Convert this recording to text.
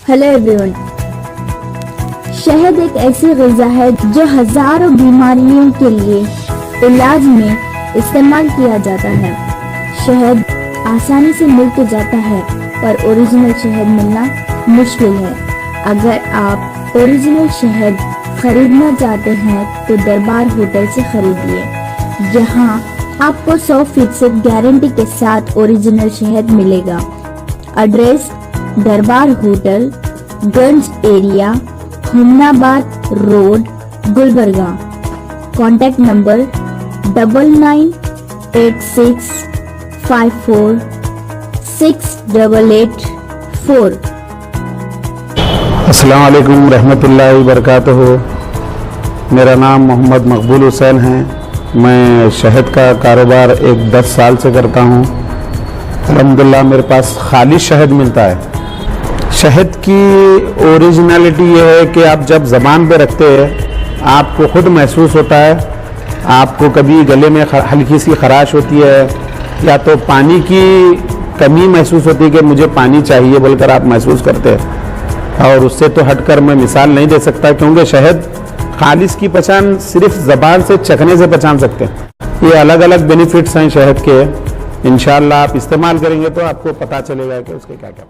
Hello everyone. शहद एक ऐसी ग़िज़ा है जो हजारों बीमारियों के लिए इलाज में इस्तेमाल किया जाता है। शहद आसानी से मिल तो जाता है पर ओरिजिनल शहद मिलना मुश्किल है। अगर आप ओरिजिनल शहद खरीदना चाहते हैं तो दरबार होटल से खरीदिए। यहाँ आपको 100% गारंटी के साथ ओरिजिनल शहद मिलेगा। Address Darbar hotel, Ganj area, Humnabad road, Gulbarga. Contact number 9986546884। अस्सलाम वालेकुम रहमतुल्लाहि वबरकातुहू। मेरा नाम मोहम्मद मकबूल हुसैन है। मैं शहद का कारोबार 10 साल से करता हूँ। अल्हम्दुलिल्लाह मेरे पास खालिश शहद मिलता है। शहद की ओरिजिनलिटी ये है कि आप जब ज़बान पे रखते हैं आपको खुद महसूस होता है। आपको कभी गले में हल्की सी खराश होती है या तो पानी की कमी महसूस होती है कि मुझे पानी चाहिए बोलकर आप महसूस करते हैं। और उससे तो हटकर मैं मिसाल नहीं दे सकता क्योंकि शहद खालिश की पहचान सिर्फ ज़बान से चखने से पहचान सकते हैं। ये अलग अलग बेनिफिट्स हैं शहद के। इंशाअल्लाह आप इस्तेमाल करेंगे तो आपको पता चलेगा कि उसके क्या क्या